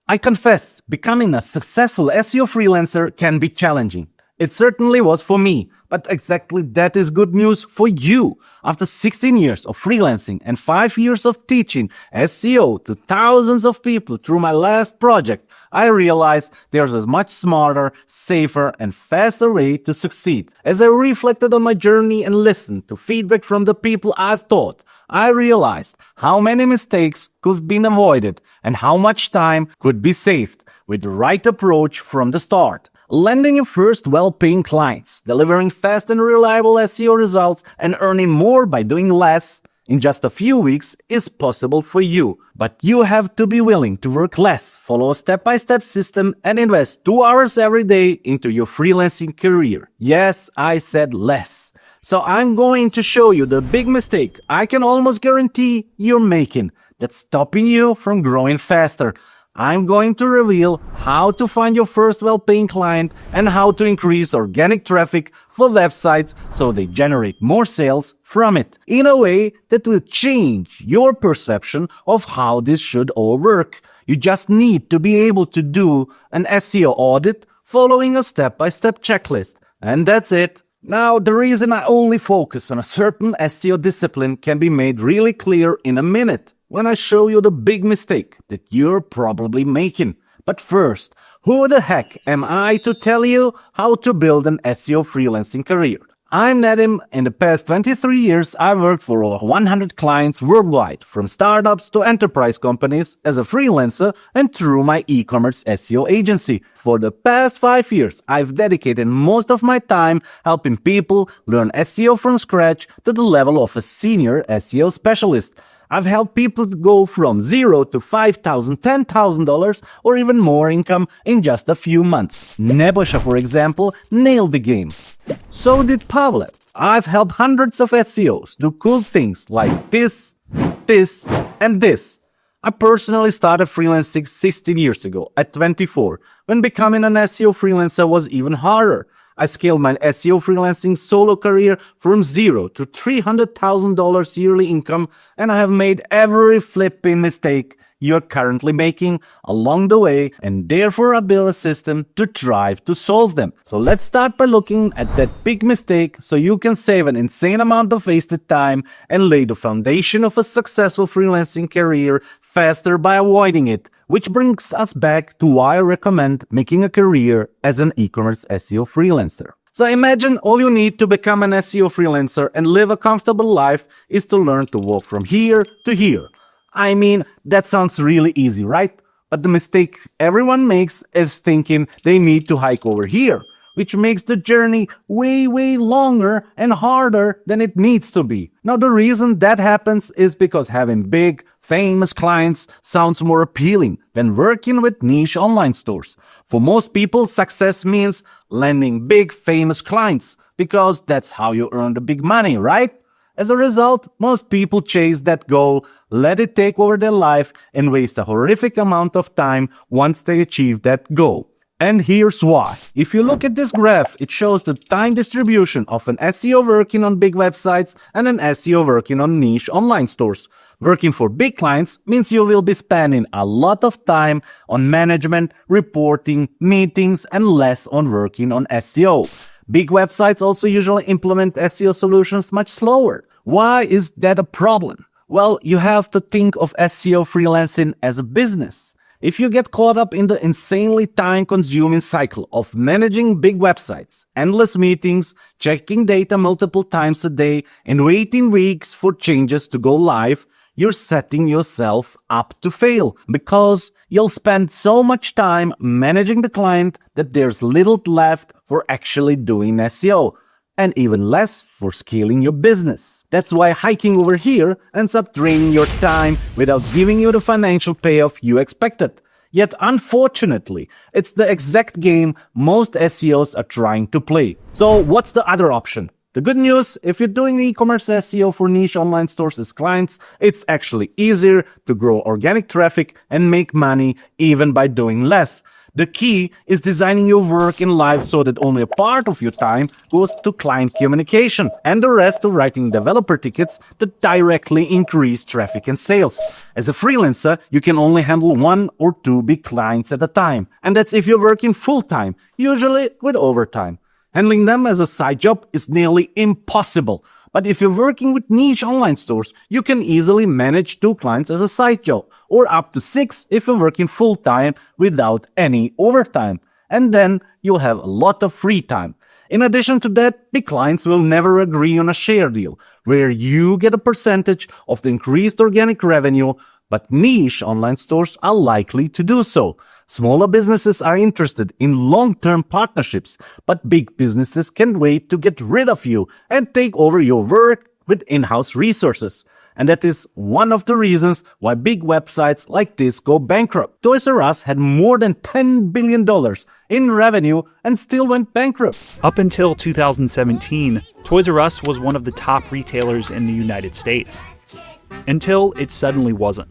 I confess, becoming a successful SEO freelancer can be challenging. It certainly was for me, but exactly that is good news for you. After 16 years of freelancing and 5 years of teaching SEO to thousands of people through my last project, I realized there's a much smarter, safer, and faster way to succeed. As I reflected on my journey and listened to feedback from the people I've taught, I realized how many mistakes could have been avoided and how much time could be saved with the right approach from the start. Landing your first well-paying clients, delivering fast and reliable SEO results, and earning more by doing less in just a few weeks is possible for you. But you have to be willing to work less, follow a step-by-step system, and invest 2 hours every day into your freelancing career. Yes, I said less. So I'm going to show you the big mistake I can almost guarantee you're making that's stopping you from growing faster. I'm going to reveal how to find your first well-paying client and how to increase organic traffic for websites so they generate more sales from it in a way that will change your perception of how this should all work. You just need to be able to do an SEO audit following a step-by-step checklist. And that's it. Now, the reason I only focus on a certain SEO discipline can be made really clear in a minute when I show you the big mistake that you're probably making. But first, who the heck am I to tell you how to build an SEO freelancing career? I'm Nedim. In the past 23 years, I've worked for over 100 clients worldwide, from startups to enterprise companies as a freelancer and through my e-commerce SEO agency. For the past 5 years, I've dedicated most of my time helping people learn SEO from scratch to the level of a senior SEO specialist. I've helped people go from $0 to $5,000, $10,000 or even more income in just a few months. Nebosha, for example, nailed the game. So did Pavlev. I've helped hundreds of SEOs do cool things like this, and this. I personally started freelancing 16 years ago at 24, when becoming an SEO freelancer was even harder. I scaled my SEO freelancing solo career from $0 to $300,000 yearly income, and I have made every flipping mistake you're currently making along the way, and therefore I built a system to strive to solve them. So let's start by looking at that big mistake so you can save an insane amount of wasted time and lay the foundation of a successful freelancing career faster by avoiding it. Which brings us back to why I recommend making a career as an e-commerce SEO freelancer. So imagine all you need to become an SEO freelancer and live a comfortable life is to learn to walk from here to here. I mean, that sounds really easy, right? But the mistake everyone makes is thinking they need to hike over here, which makes the journey way longer and harder than it needs to be. Now, the reason that happens is because having big, famous clients sounds more appealing than working with niche online stores. For most people, success means landing big, famous clients because that's how you earn the big money, right? As a result, most people chase that goal, let it take over their life, and waste a horrific amount of time once they achieve that goal. And here's why. If you look at this graph, it shows the time distribution of an SEO working on big websites and an SEO working on niche online stores. Working for big clients means you will be spending a lot of time on management, reporting, meetings, and less on working on SEO. Big websites also usually implement SEO solutions much slower. Why is that a problem? Well, you have to think of SEO freelancing as a business. If you get caught up in the insanely time-consuming cycle of managing big websites, endless meetings, checking data multiple times a day, and waiting weeks for changes to go live, you're setting yourself up to fail because you'll spend so much time managing the client that there's little left for actually doing SEO, and even less for scaling your business. That's why hiking over here ends up draining your time without giving you the financial payoff you expected. Yet unfortunately, it's the exact game most SEOs are trying to play. So what's the other option? The good news, if you're doing e-commerce SEO for niche online stores as clients, it's actually easier to grow organic traffic and make money even by doing less. The key is designing your work in life so that only a part of your time goes to client communication and the rest to writing developer tickets that directly increase traffic and sales. As a freelancer, you can only handle 1 or 2 big clients at a time. And that's if you're working full-time, usually with overtime. Handling them as a side job is nearly impossible. But if you're working with niche online stores, you can easily manage 2 clients as a side job, or up to 6 if you're working full-time without any overtime. And then you'll have a lot of free time. In addition to that, the clients will never agree on a share deal, where you get a percentage of the increased organic revenue, but niche online stores are likely to do so. Smaller businesses are interested in long-term partnerships, but big businesses can wait to get rid of you and take over your work with in-house resources. And that is one of the reasons why big websites like this go bankrupt. Toys R Us had more than $10 billion in revenue and still went bankrupt. Up until 2017, Toys R Us was one of the top retailers in the United States. Until it suddenly wasn't.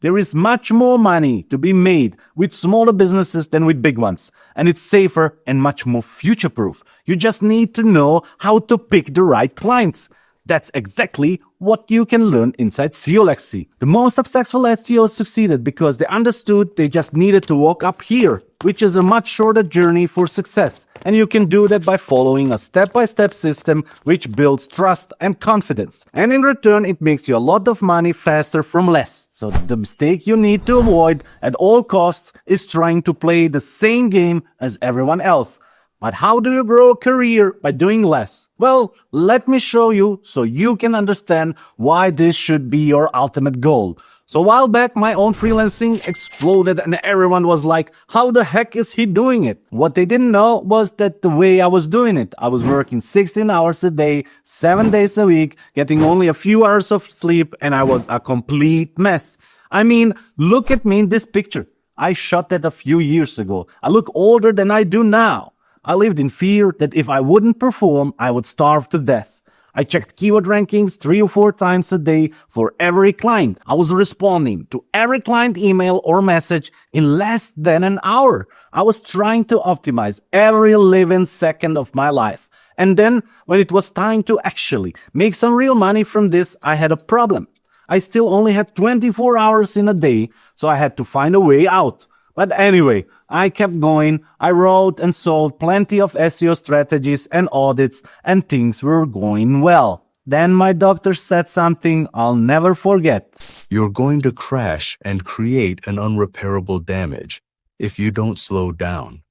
There is much more money to be made with smaller businesses than with big ones. And it's safer and much more future-proof. You just need to know how to pick the right clients. That's exactly what you can learn inside SEOLAXY. The most successful SEOs succeeded because they understood they just needed to walk up here, which is a much shorter journey for success. And you can do that by following a step-by-step system which builds trust and confidence. And in return, it makes you a lot of money faster from less. So the mistake you need to avoid at all costs is trying to play the same game as everyone else. But how do you grow a career by doing less? Well, let me show you so you can understand why this should be your ultimate goal. So a while back, my own freelancing exploded and everyone was like, how the heck is he doing it? What they didn't know was that the way I was doing it, I was working 16 hours a day, 7 days a week, getting only a few hours of sleep, and I was a complete mess. I mean, look at me in this picture. I shot that a few years ago. I look older than I do now. I lived in fear that if I wouldn't perform, I would starve to death. I checked keyword rankings 3 or 4 times a day for every client. I was responding to every client email or message in less than an hour. I was trying to optimize every living second of my life. And then, when it was time to actually make some real money from this, I had a problem. I still only had 24 hours in a day, so I had to find a way out. But anyway, I kept going. I wrote and sold plenty of SEO strategies and audits, and things were going well. Then my doctor said something I'll never forget. You're going to crash and create an unrepairable damage if you don't slow down.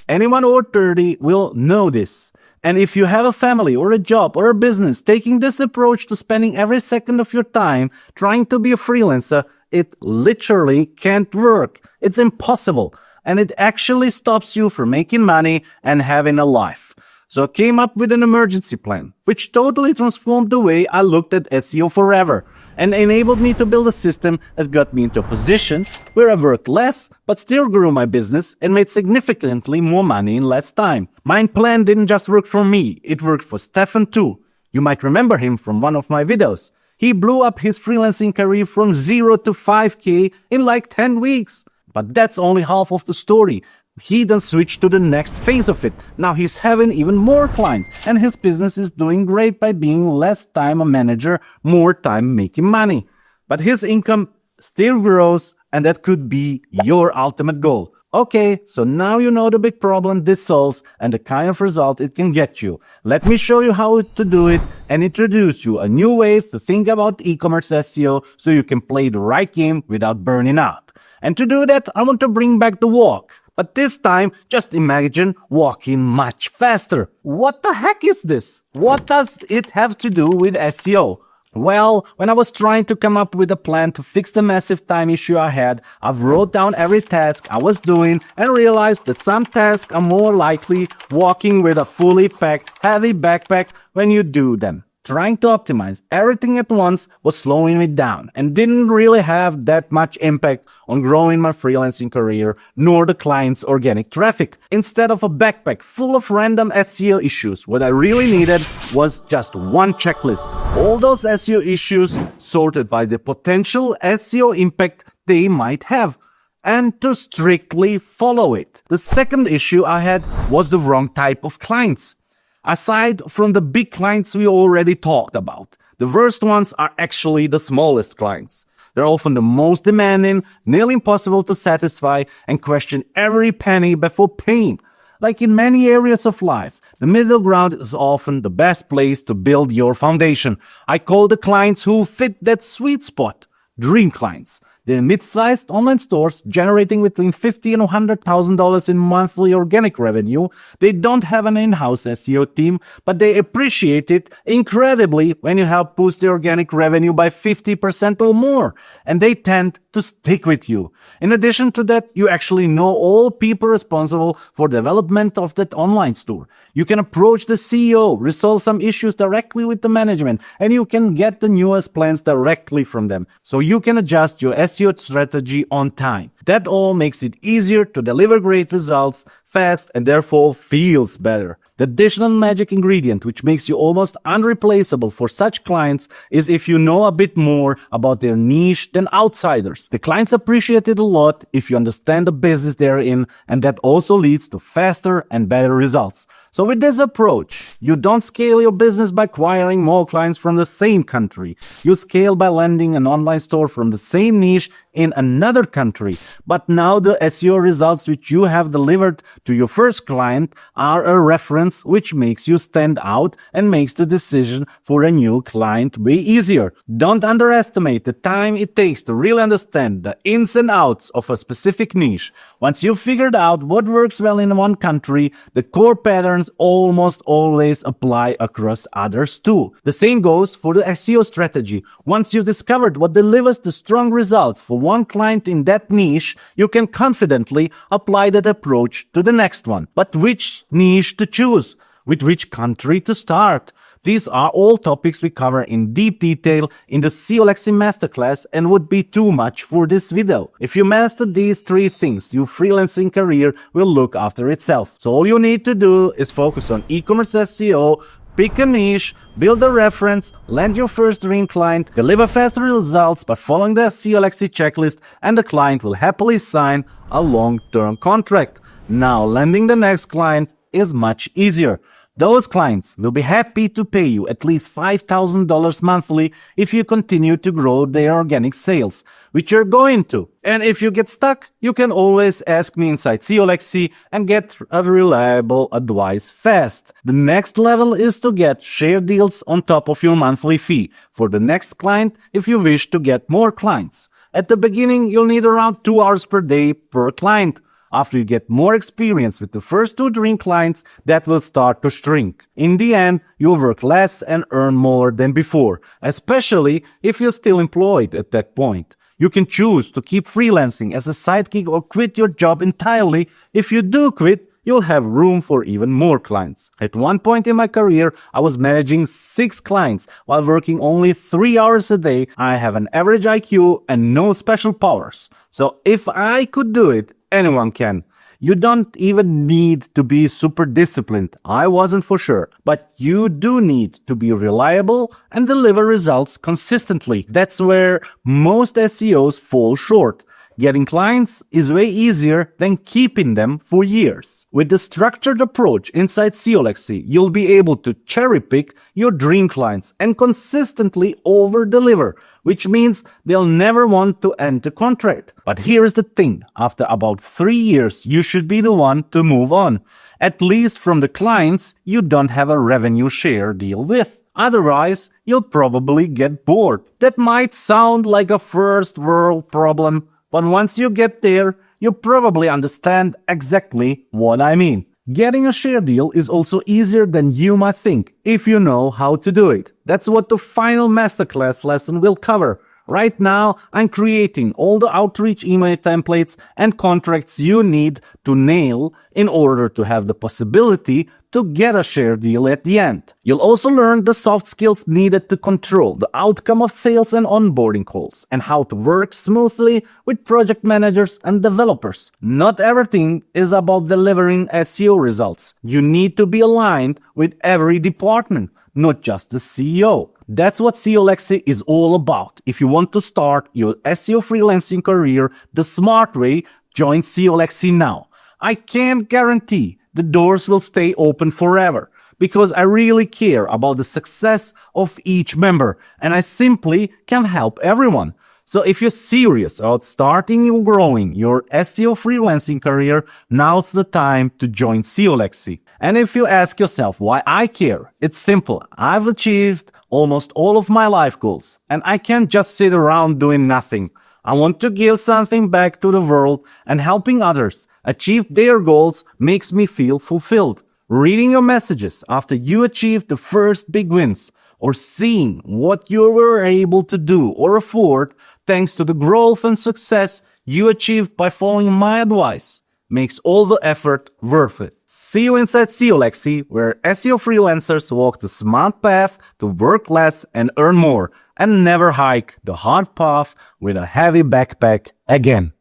Anyone over 30 will know this. And if you have a family or a job or a business taking this approach to spending every second of your time trying to be a freelancer, it literally can't work. It's impossible. And it actually stops you from making money and having a life. So I came up with an emergency plan, which totally transformed the way I looked at SEO forever and enabled me to build a system that got me into a position where I worked less but still grew my business and made significantly more money in less time. My plan didn't just work for me, it worked for Stefan too. You might remember him from one of my videos. He blew up his freelancing career from 0 to 5K in like 10 weeks. But that's only half of the story. He then switched to the next phase of it. Now he's having even more clients and his business is doing great by being less time a manager, more time making money. But his income still grows and that could be your ultimate goal. Okay, so now you know the big problem this solves and the kind of result it can get you. Let me show you how to do it and introduce you a new way to think about e-commerce SEO so you can play the right game without burning out. And to do that, I want to bring back the walk. But this time, just imagine walking much faster. What the heck is this? What does it have to do with SEO? Well, when I was trying to come up with a plan to fix the massive time issue I had, I wrote down every task I was doing and realized that some tasks are more likely walking with a fully packed, heavy backpack when you do them. Trying to optimize everything at once was slowing me down and didn't really have that much impact on growing my freelancing career nor the client's organic traffic. Instead of a backpack full of random SEO issues, what I really needed was just one checklist. All those SEO issues sorted by the potential SEO impact they might have, and to strictly follow it. The second issue I had was the wrong type of clients. Aside from the big clients we already talked about, the worst ones are actually the smallest clients. They're often the most demanding, nearly impossible to satisfy, and question every penny before paying. Like in many areas of life, the middle ground is often the best place to build your foundation. I call the clients who fit that sweet spot dream clients. They're mid-sized online stores generating between $50,000 and $100,000 in monthly organic revenue. They don't have an in-house SEO team, but they appreciate it incredibly when you help boost their organic revenue by 50% or more. And they tend to stick with you. In addition to that, you actually know all people responsible for development of that online store. You can approach the CEO, resolve some issues directly with the management, and you can get the newest plans directly from them. So you can adjust your SEO strategy on time. That all makes it easier to deliver great results fast and therefore feels better. The additional magic ingredient which makes you almost unreplaceable for such clients is if you know a bit more about their niche than outsiders. The clients appreciate it a lot if you understand the business they're in, and that also leads to faster and better results. So with this approach, you don't scale your business by acquiring more clients from the same country. You scale by landing an online store from the same niche in another country. But now the SEO results which you have delivered to your first client are a reference which makes you stand out and makes the decision for a new client way easier. Don't underestimate the time it takes to really understand the ins and outs of a specific niche. Once you've figured out what works well in one country, the core patterns almost always apply across others too. The same goes for the SEO strategy. Once you've discovered what delivers the strong results for one client in that niche, you can confidently apply that approach to the next one. But which niche to choose? With which country to start? These are all topics we cover in deep detail in the SEOLAXY masterclass and would be too much for this video. If you master these three things, your freelancing career will look after itself. So all you need to do is focus on e-commerce SEO, pick a niche, build a reference, land your first dream client, deliver faster results by following the SEOLAXY checklist, and the client will happily sign a long-term contract. Now landing the next client is much easier. Those clients will be happy to pay you at least $5,000 monthly if you continue to grow their organic sales, which you're going to. And if you get stuck, you can always ask me inside SEOLAXY and get a reliable advice fast. The next level is to get share deals on top of your monthly fee for the next client if you wish to get more clients. At the beginning, you'll need around 2 hours per day per client. After you get more experience with the first 2 dream clients, that will start to shrink. In the end, you'll work less and earn more than before, especially if you're still employed at that point. You can choose to keep freelancing as a sidekick or quit your job entirely. If you do quit, you'll have room for even more clients. At one point in my career, I was managing 6 clients while working only 3 hours a day. I have an average IQ and no special powers. So if I could do it, anyone can. You don't even need to be super disciplined. I wasn't for sure. But you do need to be reliable and deliver results consistently. That's where most SEOs fall short. Getting clients is way easier than keeping them for years. With the structured approach inside SEOLAXY, you'll be able to cherry-pick your dream clients and consistently over-deliver, which means they'll never want to end the contract. But here's the thing, after about 3 years, you should be the one to move on, at least from the clients you don't have a revenue share deal with. Otherwise, you'll probably get bored. That might sound like a first world problem, but once you get there, you probably understand exactly what I mean. Getting a share deal is also easier than you might think if you know how to do it. That's what the final masterclass lesson will cover. Right now, I'm creating all the outreach email templates and contracts you need to nail in order to have the possibility to get a share deal at the end. You'll also learn the soft skills needed to control the outcome of sales and onboarding calls, and how to work smoothly with project managers and developers. Not everything is about delivering SEO results. You need to be aligned with every department, not just the CEO. That's what SEOLAXY is all about. If you want to start your SEO freelancing career the smart way, join SEOLAXY now. I can't guarantee the doors will stay open forever, because I really care about the success of each member, and I simply can help everyone. So if you're serious about starting and growing your SEO freelancing career, now's the time to join SEOLAXY. And if you ask yourself why I care, it's simple. I've achieved almost all of my life goals, and I can't just sit around doing nothing. I want to give something back to the world, and helping others achieve their goals makes me feel fulfilled. Reading your messages after you achieved the first big wins, or seeing what you were able to do or afford thanks to the growth and success you achieved by following my advice, makes all the effort worth it. See you inside SEOLAXY, where SEO freelancers walk the smart path to work less and earn more, and never hike the hard path with a heavy backpack again.